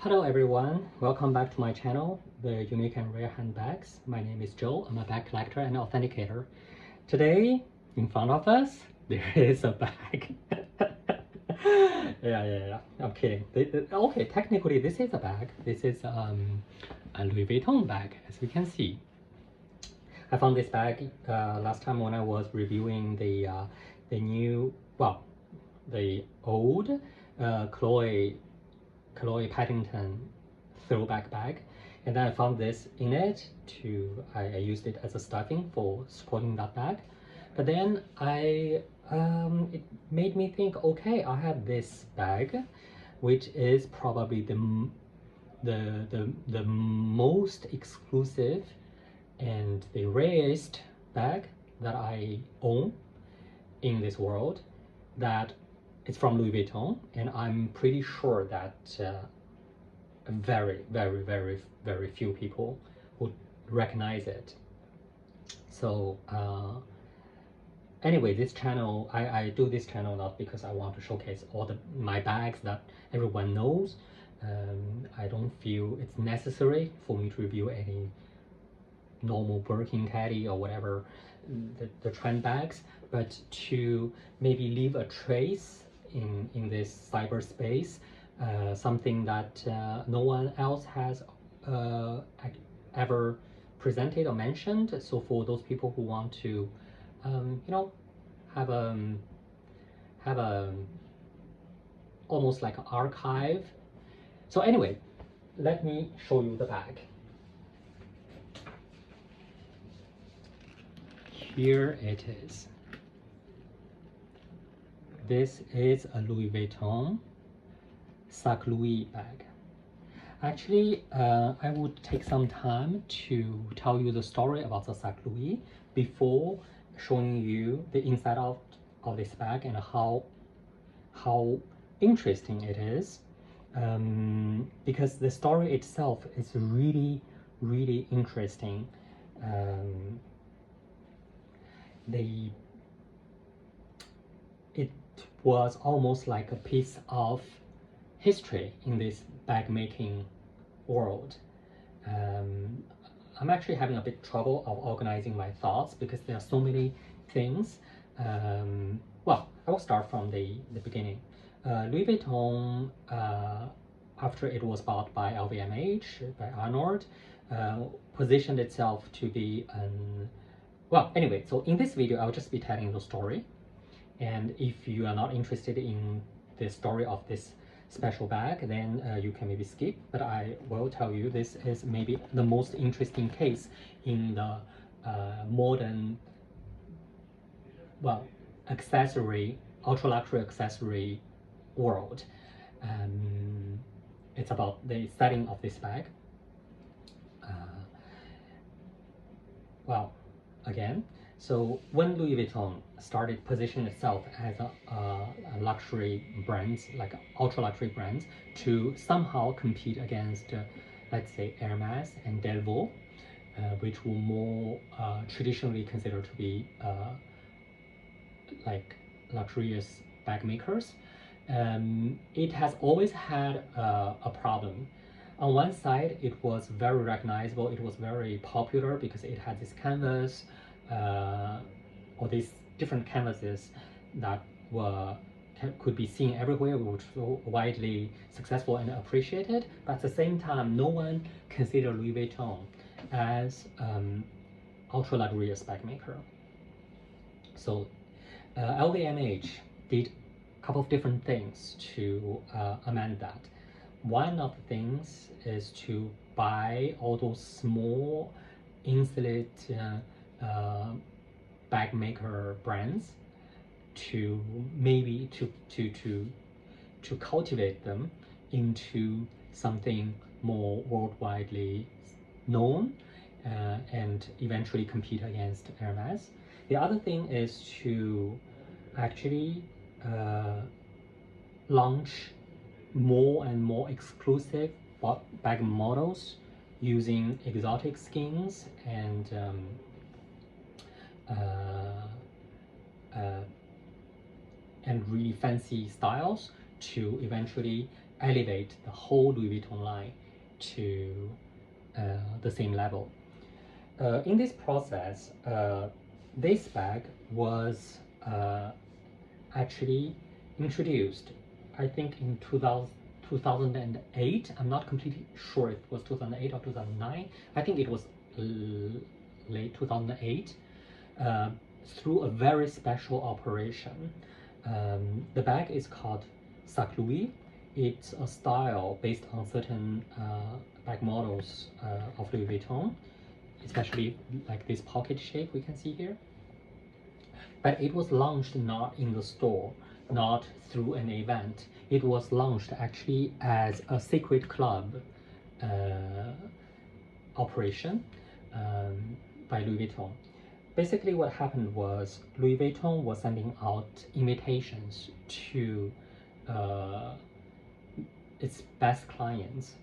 Hello everyone, welcome back to my channel, The Unique and Rare Handbags. My name is Joe, I'm a bag collector and authenticator. Today, in front of us, there is a bag. Yeah, I'm kidding. Okay, technically this is a bag. This is a Louis Vuitton bag, as you can see. I found this bag last time when I was reviewing the old Chloe Paddington throwback bag, and then I found this in it I used it as a stuffing for supporting that bag. But then it made me think, okay, I have this bag, which is probably the most exclusive and the rarest bag that I own in this world, that it's from Louis Vuitton, and I'm pretty sure that very few people would recognize it. So anyway, this channel, I do this channel not because I want to showcase all my bags that everyone knows. I don't feel it's necessary for me to review any normal Birkin caddy or whatever, the trend bags, but to maybe leave a trace in this cyberspace, something that no one else has ever presented or mentioned. So for those people who want to, have a almost like an archive. So anyway, let me show you the bag. Here it is. This is a Louis Vuitton Sac Louis bag. Actually, I would take some time to tell you the story about the Sac Louis before showing you the inside of this bag and how interesting it is, because the story itself is really interesting. It was almost like a piece of history in this bag making world. I'm actually having a bit trouble of organizing my thoughts because there are so many things. Well, I will start from the beginning. Louis Vuitton, after it was bought by LVMH, by Arnold, positioned itself to be an... Well, anyway, so in this video, I'll just be telling the story. And if you are not interested in the story of this special bag, then you can maybe skip. But I will tell you, this is maybe the most interesting case in the modern, well, accessory, ultra luxury accessory world. It's about the setting of this bag. Well, again, so when Louis Vuitton started positioning itself as a luxury brands, like ultra luxury brands, to somehow compete against, let's say, Hermes and Delvaux, which were more traditionally considered to be like luxurious bag makers, it has always had a problem. On one side, it was very recognizable, it was very popular because it had this canvas, or these different canvases that could be seen everywhere, which were widely successful and appreciated. But at the same time, no one considered Louis Vuitton as ultra luxurious bag maker. So LVMH did a couple of different things to amend that. One of the things is to buy all those small insulate bag maker brands, to maybe to cultivate them into something more worldwidely known, and eventually compete against Hermes. The other thing is to actually launch more and more exclusive bag models using exotic skins and really fancy styles, to eventually elevate the whole Louis Vuitton line to the same level. In this process, this bag was actually introduced, I think, in 2008. I'm not completely sure if it was 2008 or 2009. I think it was late 2008, through a very special operation. The bag is called Sac Louis. It's a style based on certain bag models of Louis Vuitton, especially like this pocket shape we can see here. But it was launched not in the store, not through an event. It was launched actually as a secret club operation by Louis Vuitton. Basically what happened was Louis Vuitton was sending out invitations to its best clients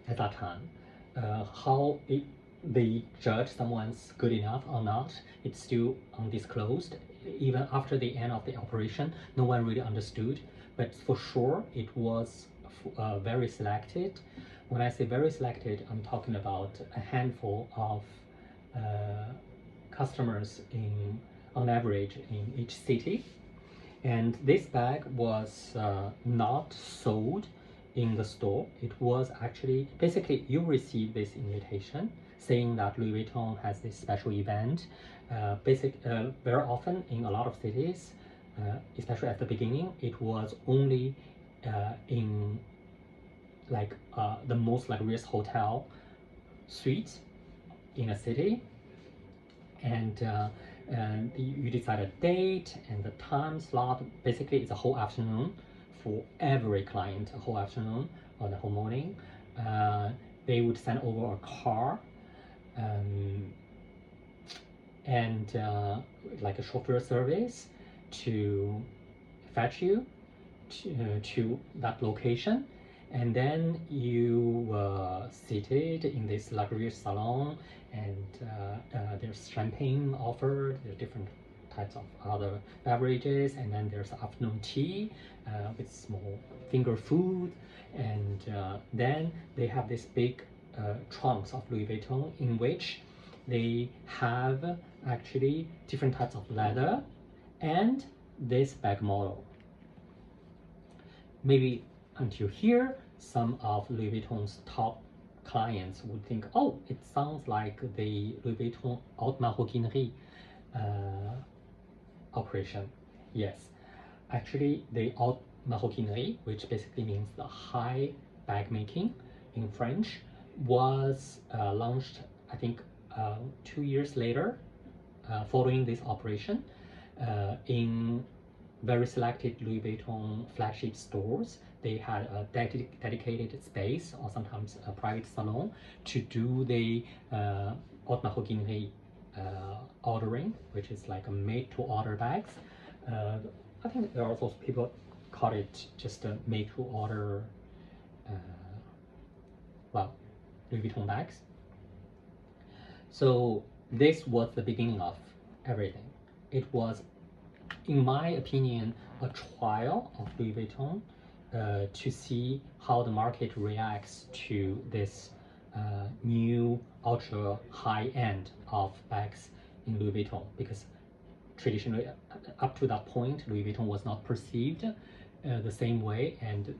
at that time. How they judge someone's good enough or not, it's still undisclosed. Even after the end of the operation, no one really understood, but for sure it was very selected. When I say very selected, I'm talking about a handful of customers on average in each city. And this bag was not sold in the store. It was actually, basically you receive this invitation saying that Louis Vuitton has this special event. Very often in a lot of cities, especially at the beginning, it was only in like the most luxurious hotel suites in a city, and you decide a date and the time slot. Basically it's a whole afternoon for every client, a whole afternoon or the whole morning. They would send over a car and like a chauffeur service to fetch you to that location, and then you were seated in this luxurious salon, and there's champagne offered, there's different types of other beverages, and then there's afternoon tea with small finger food, and then they have this big trunks of Louis Vuitton in which they have actually different types of leather and this bag model. Maybe until here, some of Louis Vuitton's top clients would think, oh, it sounds like the Louis Vuitton Haute Maroquinerie operation. Yes, actually the Haute Maroquinerie, which basically means the high bag making in French, was launched, I think, 2 years later, following this operation, in very selected Louis Vuitton flagship stores. They had a dedicated space, or sometimes a private salon, to do the haute maroquinerie ordering, which is like a made-to-order bags. I think there are also people call it just a made-to-order, well, Louis Vuitton bags. So this was the beginning of everything. It was, in my opinion, a trial of Louis Vuitton to see how the market reacts to this new ultra high end of bags in Louis Vuitton, because traditionally up to that point Louis Vuitton was not perceived the same way, and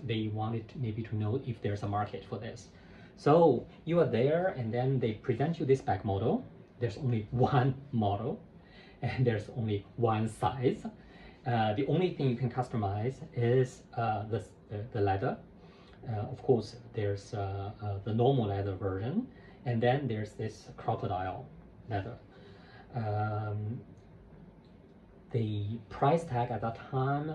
they wanted maybe to know if there's a market for this. So you are there, and then they present you this bag model. There's only one model, and there's only one size. The only thing you can customize is the leather. Of course, there's the normal leather version, and then there's this crocodile leather. The price tag at that time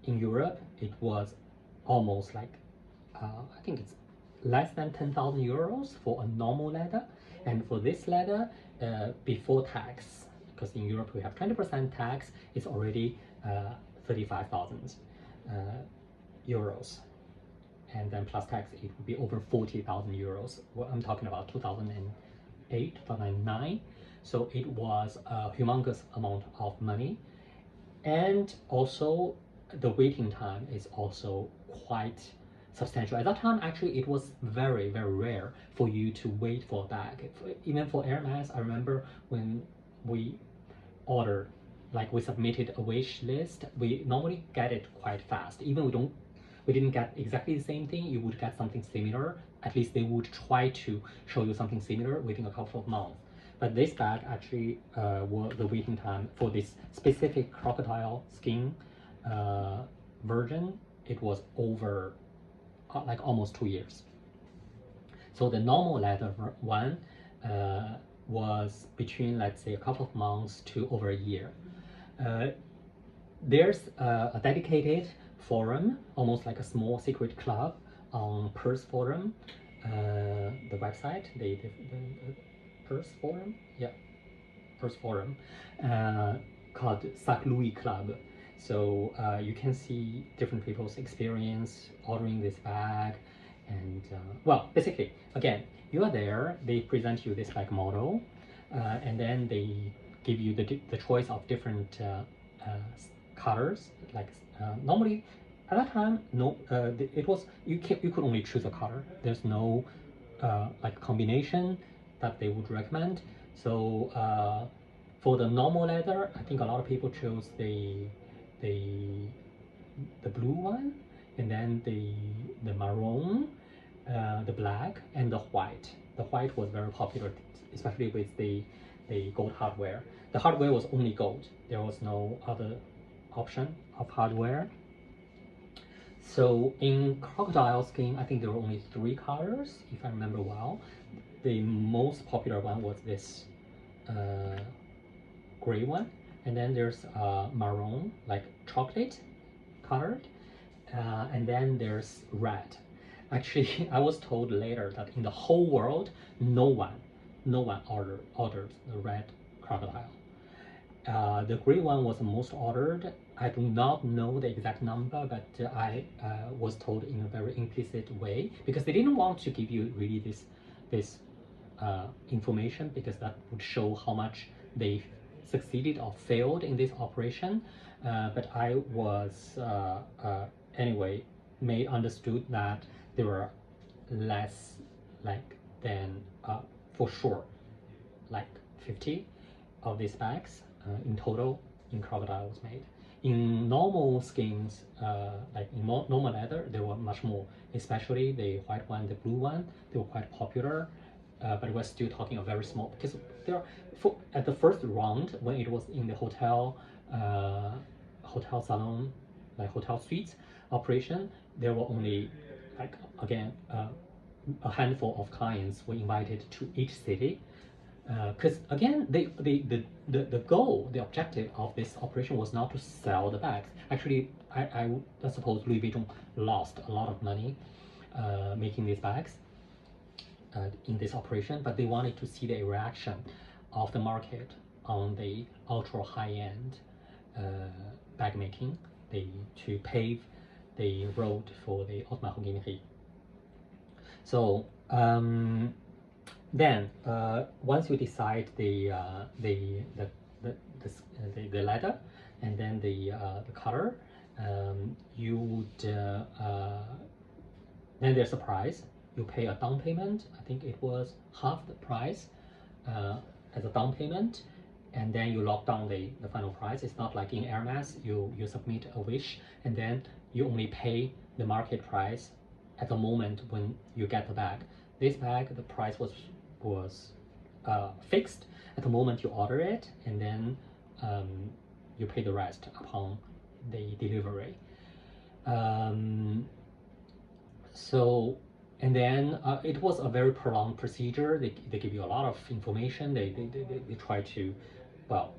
in Europe, it was almost like, I think it's less than 10,000 euros for a normal leather. And for this leather, before tax, because in Europe we have 20% tax, it's already 35,000 euros. And then plus tax, it would be over 40,000 euros. Well, I'm talking about 2008, 2009. So it was a humongous amount of money. And also the waiting time is also quite substantial. At that time, actually, it was very, very rare for you to wait for a bag. Even for Hermes, I remember when we ordered, like we submitted a wish list, we normally get it quite fast. Even we didn't get exactly the same thing, you would get something similar. At least they would try to show you something similar within a couple of months. But this bag actually, the waiting time for this specific crocodile skin version, it was over like almost 2 years. So the normal leather one was between, let's say, a couple of months to over a year. There's a dedicated forum, almost like a small secret club on Purse Forum, the website, the Purse Forum, yeah, Purse Forum, called Sac Louis Club. So you can see different people's experience ordering this bag, and well, basically, again, you are there. They present you this bag model, and then they give you the choice of different colors. Like normally, at that time, no, it was you could only choose a color. There's no like combination that they would recommend. So for the normal leather, I think a lot of people chose the blue one, and then the maroon, the black, and the white. The white was very popular, especially with the gold hardware. The hardware was only gold. There was no other option of hardware. So in crocodile skin, I think there were only 3 colors, if I remember well. The most popular one was this gray one, and then there's maroon, like chocolate colored, and then there's red. Actually, I was told later that in the whole world, no one ordered the red crocodile. The gray one was the most ordered. I do not know the exact number, but I was told in a very implicit way, because they didn't want to give you really this information, because that would show how much they succeeded or failed in this operation. But I was anyway understood that there were less like than for sure like 50 of these bags in total in crocodile was made. In normal skins, like in normal leather, there were much more, especially the white one, the blue one. They were quite popular, but we're still talking a very small, because there at the first round when it was in the hotel salon, like hotel suites operation, there were only like again a handful of clients were invited to each city. Because again, the goal, the objective of this operation was not to sell the bags. Actually, I suppose Louis Vuitton lost a lot of money making these bags in this operation, but they wanted to see the reaction of the market on the ultra high-end bag making, to pave the road for the haute maroquinerie. So then once you decide the leather and then the color, you would then there's a price. You pay a down payment. I think it was half the price as a down payment, and then you lock down the final price. It's not like in Hermes, you submit a wish and then you only pay the market price at the moment when you get the bag. This bag, the price was fixed at the moment you order it, and then you pay the rest upon the delivery. So, and then it was a very prolonged procedure. They give you a lot of information. They try to, well,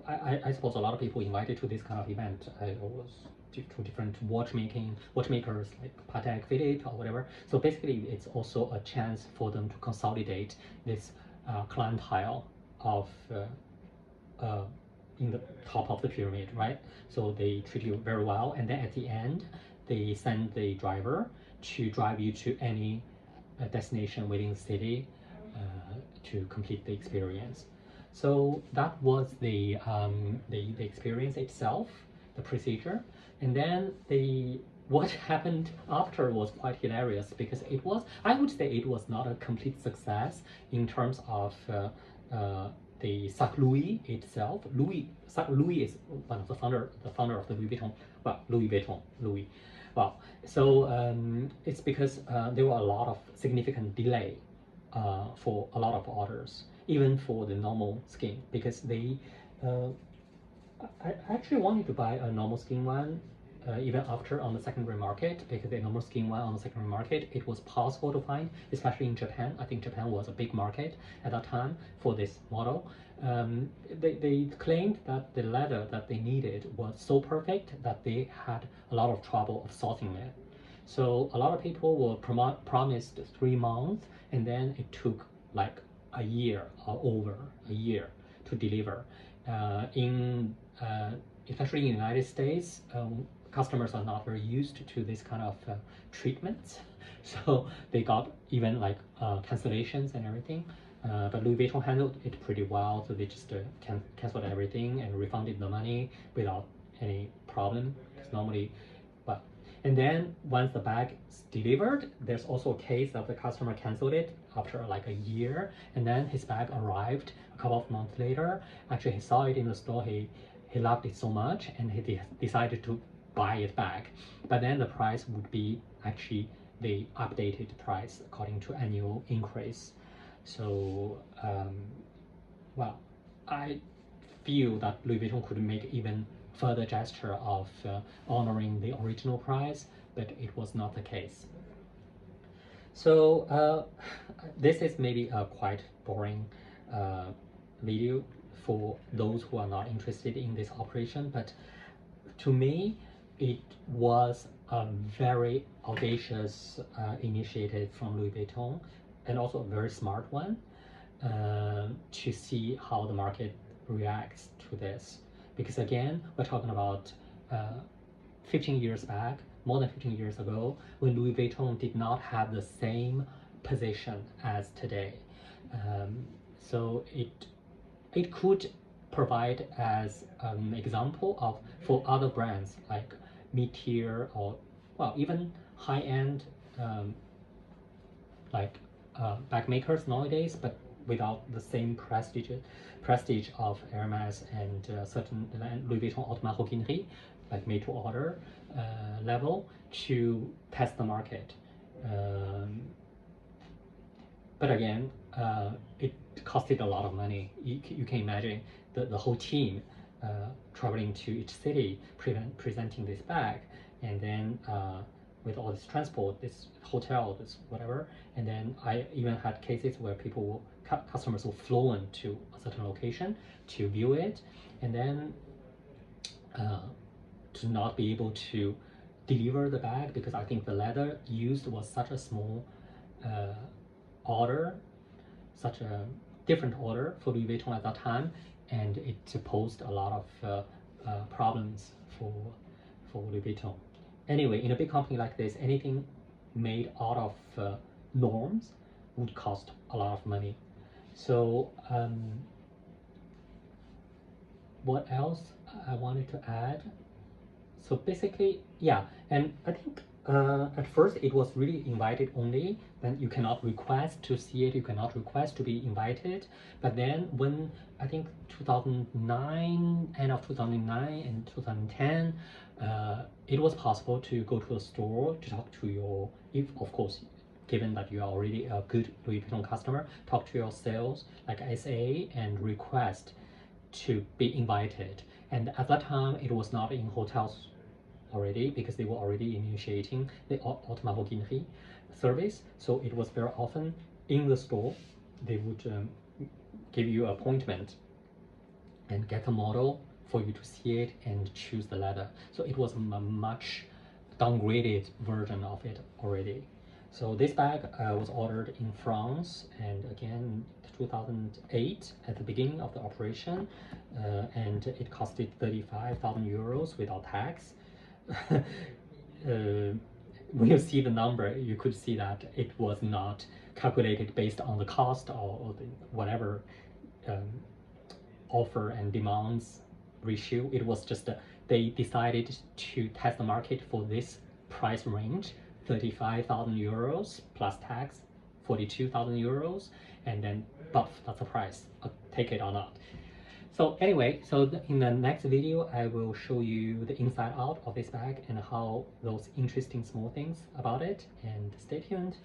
I suppose a lot of people invited to this kind of event. I was to different watchmakers like Patek Philippe or whatever. So basically, it's also a chance for them to consolidate this clientele of in the top of the pyramid, right? So they treat you very well, and then at the end, they send the driver to drive you to any destination within the city to complete the experience. So that was the experience itself, the procedure, and then the what happened after was quite hilarious because it was, I would say it was not a complete success in terms of the Sac Louis itself. Sac Louis is one of the founder of the Louis Vuitton. Well, Louis Vuitton, Louis. Well, so it's because there were a lot of significant delay for a lot of orders, even for the normal skin, because they. I actually wanted to buy a normal skin one even after on the secondary market, because the normal skin one on the secondary market, it was possible to find, especially in Japan. I think Japan was a big market at that time for this model. They claimed that the leather that they needed was so perfect that they had a lot of trouble of sourcing it. So a lot of people were promised 3 months, and then it took like a year or over a year to deliver. In especially in the United States, customers are not very used to this kind of treatments, so they got even like cancellations and everything. But Louis Vuitton handled it pretty well, so they just canceled everything and refunded the money without any problem. Because normally, but and then once the bag is delivered, there's also a case that the customer canceled it after like a year, and then his bag arrived a couple of months later. Actually, he saw it in the store. He loved it so much, and he decided to buy it back. But then the price would be actually the updated price according to annual increase. So, well, I feel that Louis Vuitton could make even further gesture of honoring the original price, but it was not the case. So this is maybe a quite boring video for those who are not interested in this operation, but to me, it was a very audacious initiative from Louis Vuitton, and also a very smart one, to see how the market reacts to this. Because again, we're talking about 15 years back, more than 15 years ago, when Louis Vuitton did not have the same position as today. So it could provide as an example of for other brands like mid-tier or well even high-end like bag makers nowadays, but without the same prestige of Hermes and certain Louis Vuitton Haute Maroquinerie, like made to order level, to test the market. But again, it costed a lot of money. You can imagine the whole team traveling to each city, presenting this bag, and then with all this transport, this hotel, this whatever, and then I even had cases where customers were flown to a certain location to view it, and then to not be able to deliver the bag because I think the leather used was such a small order, such a different order for Louis Vuitton at that time, and it posed a lot of problems for Louis Vuitton. Anyway, in a big company like this, anything made out of norms would cost a lot of money. So what else I wanted to add? So basically, yeah, and I think at first it was really invited only, then you cannot request to see it, you cannot request to be invited. But then when I think 2009, end of 2009 and 2010, it was possible to go to a store to talk to your, if of course, given that you are already a good Louis Vuitton customer, talk to your sales like SA and request to be invited. And at that time, it was not in hotels already because they were already initiating the Haute Maroquinerie service. So it was very often in the store, they would give you an appointment and get a model for you to see it and choose the leather. So it was a much downgraded version of it already. So this bag was ordered in France, and again 2008 at the beginning of the operation, and it costed 35,000 euros without tax. When you see the number, you could see that it was not calculated based on the cost or the whatever offer and demands ratio. It was just they decided to test the market for this price range, 35,000 euros plus tax, 42,000 euros, and then buff, that's the price, take it or not. So anyway, so in the next video, I will show you the inside out of this bag and how those interesting small things about it, and stay tuned.